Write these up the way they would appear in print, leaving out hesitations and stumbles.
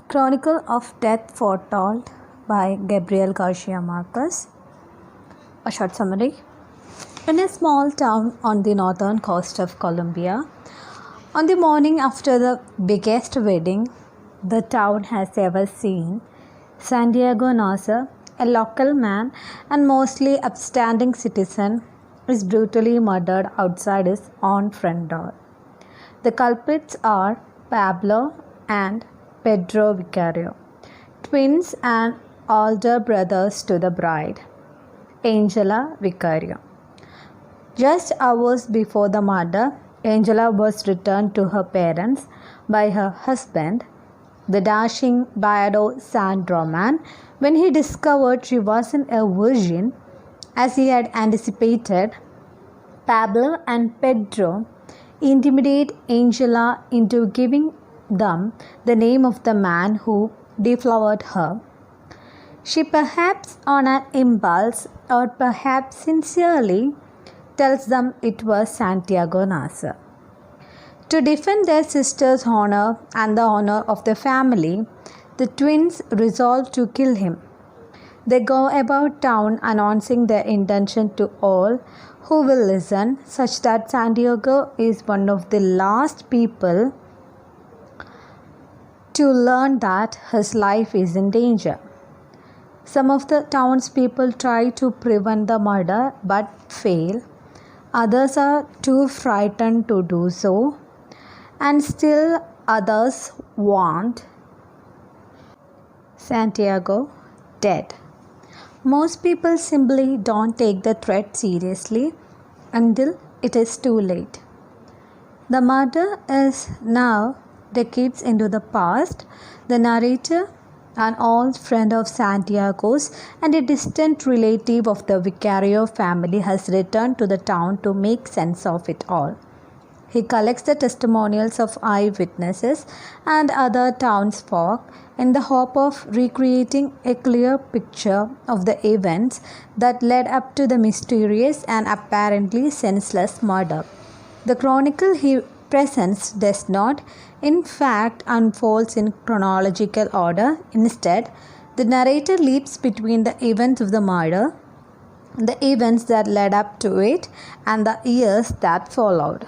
Chronicle of Death Foretold by Gabriel Garcia Marquez. A short summary. In a small town on the northern coast of Colombia, on the morning after the biggest wedding the town has ever seen, Santiago Nasser, a local man and mostly upstanding citizen, is brutally murdered outside his own front door. The culprits are Pablo and Pedro Vicario, twins and older brothers to the bride, Angela Vicario. Just hours before the murder, Angela was returned to her parents by her husband, the dashing Bayado San Roman, when he discovered she wasn't a virgin as he had anticipated. Pablo and Pedro intimidate Angela into giving them the name of the man who deflowered her. She, perhaps on an impulse or perhaps sincerely, tells them it was Santiago Nasser. To defend their sister's honor and the honor of the family, the twins resolve to kill him. They go about town announcing their intention to all who will listen, such that Santiago is one of the last people to learn that his life is in danger. Some of the townspeople try to prevent the murder but fail. Others are too frightened to do so, and still others want Santiago dead. Most people simply don't take the threat seriously until it is too late. The murder is now decades into the past. The narrator, an old friend of Santiago's and a distant relative of the Vicario family, has returned to the town to make sense of it all. He collects the testimonials of eyewitnesses and other townsfolk in the hope of recreating a clear picture of the events that led up to the mysterious and apparently senseless murder. The chronicle he presents does not, in fact, unfolds in chronological order. Instead, the narrator leaps between the events of the murder, the events that led up to it, and the years that followed.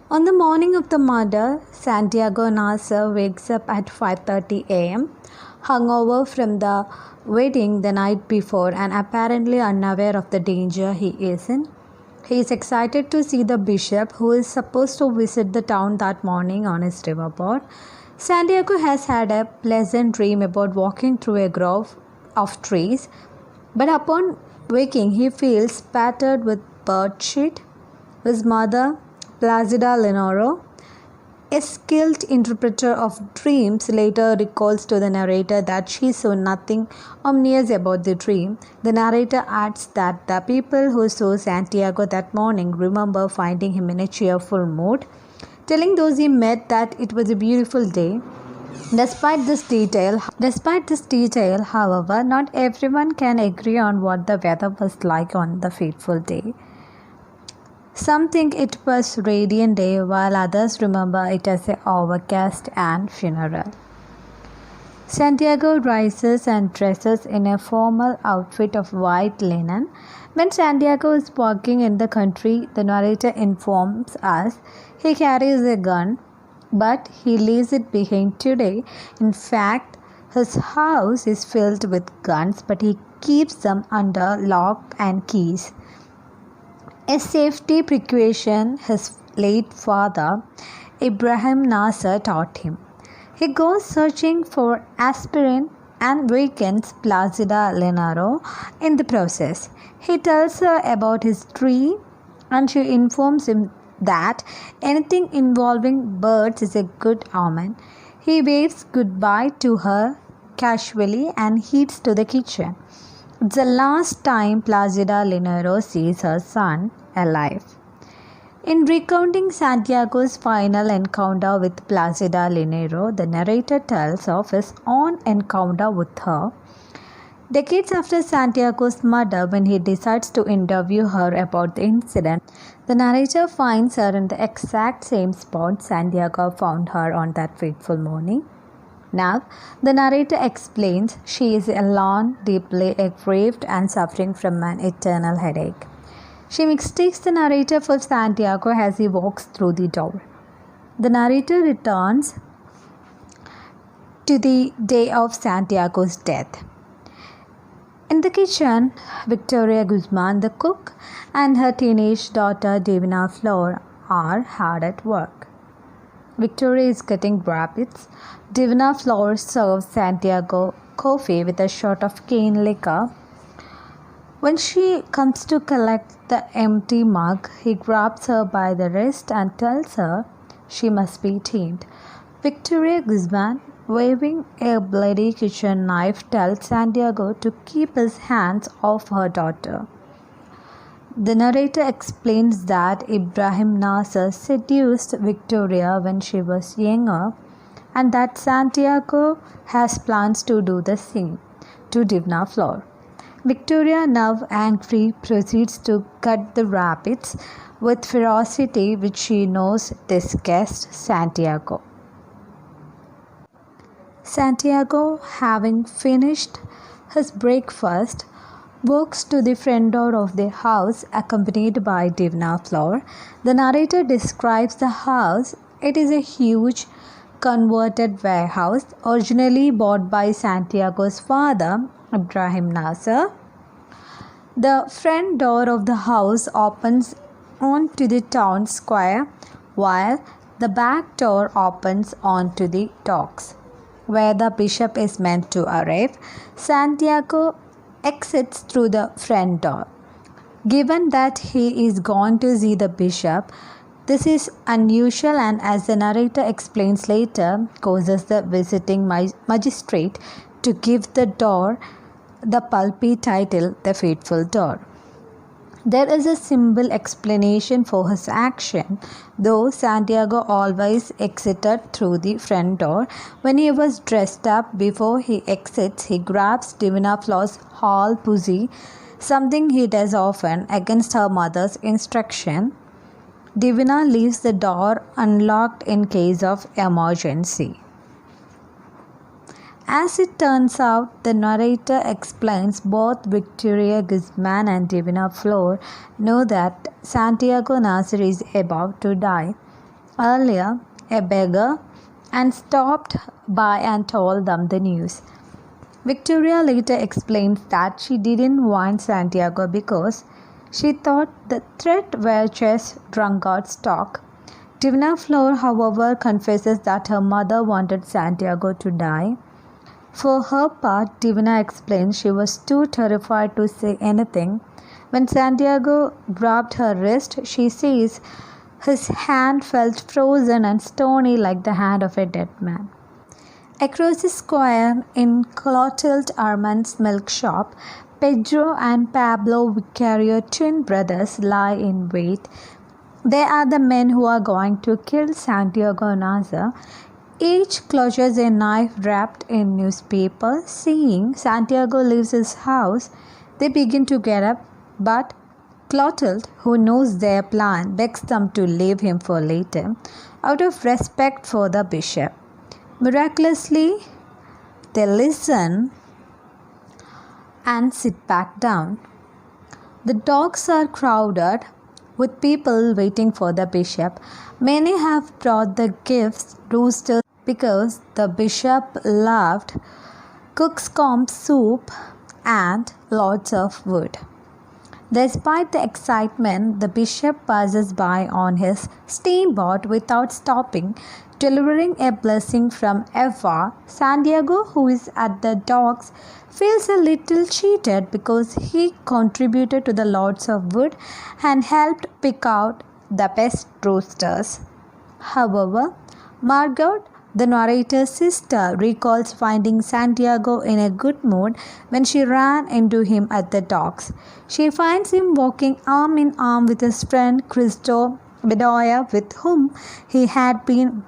On the morning of the murder, Santiago Nasser wakes up at 5:30 a.m., hungover from the wedding the night before and apparently unaware of the danger he is in. He is excited to see the bishop, who is supposed to visit the town that morning on his riverboat. Santiago has had a pleasant dream about walking through a grove of trees, but upon waking he feels spattered with bird shit. His mother, Placida Lenoro, a skilled interpreter of dreams, later recalls to the narrator that she saw nothing ominous about the dream. The narrator adds that the people who saw Santiago that morning remember finding him in a cheerful mood, telling those he met that it was a beautiful day. Despite this detail, however, not everyone can agree on what the weather was like on the fateful day. Some think it was a radiant day, while others remember it as an overcast and funeral. Santiago rises and dresses in a formal outfit of white linen. When Santiago is walking in the country, the narrator informs us he carries a gun, but he leaves it behind today. In fact, his house is filled with guns, but he keeps them under lock and keys. A safety precaution his late father, Ibrahim Nasser, taught him. He goes searching for aspirin and wakens Placida Lenaro in the process. He tells her about his dream and she informs him that anything involving birds is a good omen. He waves goodbye to her casually and heads to the kitchen. It's the last time Placida Lenaro sees her son alive. In recounting Santiago's final encounter with Placida Lenaro, the narrator tells of his own encounter with her decades after Santiago's murder. When he decides to interview her about the incident, the narrator finds her in the exact same spot Santiago found her on that fateful morning. Now, the narrator explains she is alone, deeply aggrieved, and suffering from an eternal headache. She mistakes the narrator for Santiago as he walks through the door. The narrator returns to the day of Santiago's death. In the kitchen, Victoria Guzman, the cook, and her teenage daughter Divina Flor are hard at work. Victoria is cutting rabbits. Divina Flor serves Santiago coffee with a shot of cane liquor. When she comes to collect the empty mug, he grabs her by the wrist and tells her she must be tamed. Victoria Guzman, waving a bloody kitchen knife, tells Santiago to keep his hands off her daughter. The narrator explains that Ibrahim Nasser seduced Victoria when she was younger and that Santiago has plans to do the same to Divina Flor. Victoria, now angry, proceeds to cut the rabbits with ferocity which she knows disgusts Santiago. Santiago, having finished his breakfast, walks to the front door of the house accompanied by Divina Flor. The narrator describes the house. It is a huge converted warehouse originally bought by Santiago's father, Ibrahim Nasser. The front door of the house opens onto the town square while the back door opens onto the docks, where the bishop is meant to arrive. Santiago exits through the front door. Given that he is going to see the bishop, this is unusual and, as the narrator explains later, causes the visiting magistrate to give the door the pulpy title, the Fateful Door. There is a simple explanation for his action, though Santiago always exited through the front door. When he was dressed up, before he exits, he grabs Divina Flor's hall pussy, something he does often against her mother's instruction. Divina leaves the door unlocked in case of emergency. As it turns out, the narrator explains both Victoria Guzman and Divina Flor know that Santiago Nasser is about to die. Earlier, a beggar and stopped by and told them the news. Victoria later explains that she didn't want Santiago because she thought the threat were just drunkard's talk. Divina Flor, however, confesses that her mother wanted Santiago to die. For her part, Divina explains she was too terrified to say anything. When Santiago grabbed her wrist, she says his hand felt frozen and stony like the hand of a dead man. Across the square, in Clotilde Armand's milk shop, Pedro and Pablo Vicario, twin brothers, lie in wait. They are the men who are going to kill Santiago Nasser. Each clutches a knife wrapped in newspaper. Seeing Santiago leaves his house, they begin to get up, but Clotilde, who knows their plan, begs them to leave him for later, out of respect for the bishop. Miraculously, they listen and sit back down. The docks are crowded with people waiting for the bishop. Many have brought the gifts, roosters, because the bishop loved cook's comb soup and lots of wood. Despite the excitement, the bishop passes by on his steamboat without stopping, delivering a blessing from afar. Santiago, who is at the docks, feels a little cheated because he contributed to the lots of wood and helped pick out the best roosters. However, Margot, the narrator's sister, recalls finding Santiago in a good mood when she ran into him at the docks. She finds him walking arm in arm with his friend Cristo Bedoya, with whom he had been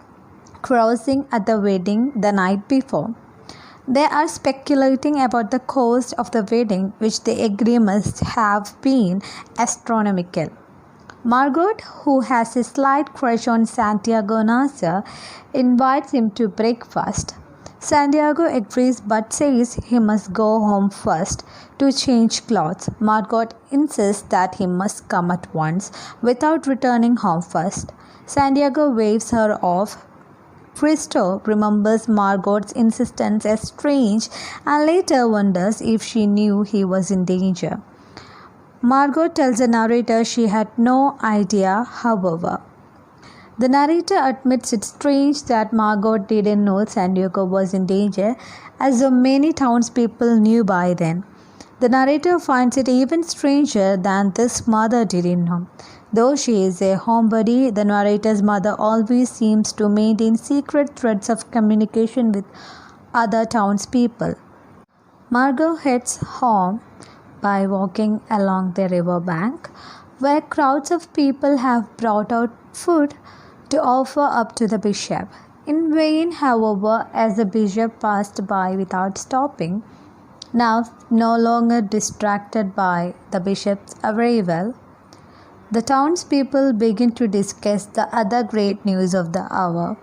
crossing at the wedding the night before. They are speculating about the cost of the wedding, which they agree must have been astronomical. Margot, who has a slight crush on Santiago Nasser, invites him to breakfast. Santiago agrees but says he must go home first to change clothes. Margot insists that he must come at once without returning home first. Santiago waves her off. Bristow remembers Margot's insistence as strange and later wonders if she knew he was in danger. Margot tells the narrator she had no idea, however. The narrator admits it's strange that Margot didn't know Santiago was in danger, as so many townspeople knew by then. The narrator finds it even stranger that this mother didn't know. Though she is a homebody, the narrator's mother always seems to maintain secret threads of communication with other townspeople. Margot heads home by walking along the river bank, where crowds of people have brought out food to offer up to the bishop. In vain, however, as the bishop passed by without stopping. Now, no longer distracted by the bishop's arrival, the townspeople begin to discuss the other great news of the hour.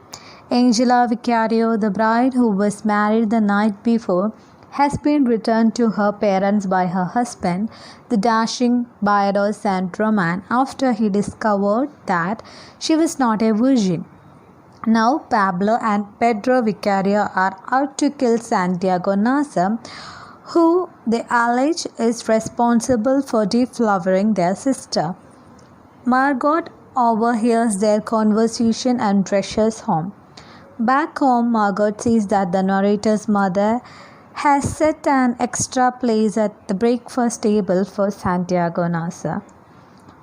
Angela Vicario, the bride who was married the night before, has been returned to her parents by her husband, the dashing Bairo San Roman, after he discovered that she was not a virgin. Now Pablo and Pedro Vicario are out to kill Santiago Nasa, who they allege is responsible for deflowering their sister. Margot overhears their conversation and rushes home. Back home, Margot sees that the narrator's mother has set an extra place at the breakfast table for Santiago Nasa.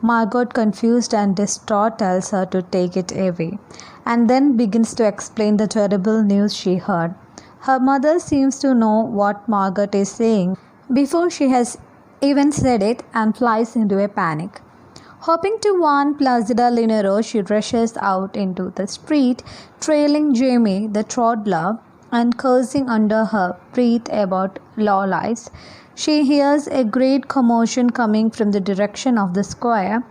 Margot, confused and distraught, tells her to take it away, and then begins to explain the terrible news she heard. Her mother seems to know what Margot is saying before she has even said it and flies into a panic. Hoping to warn Placido Linero, she rushes out into the street, trailing Jamie the toddler and cursing under her breath about lowlifes. She hears a great commotion coming from the direction of the square.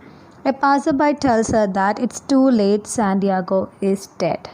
A passerby tells her that it's too late, Santiago is dead.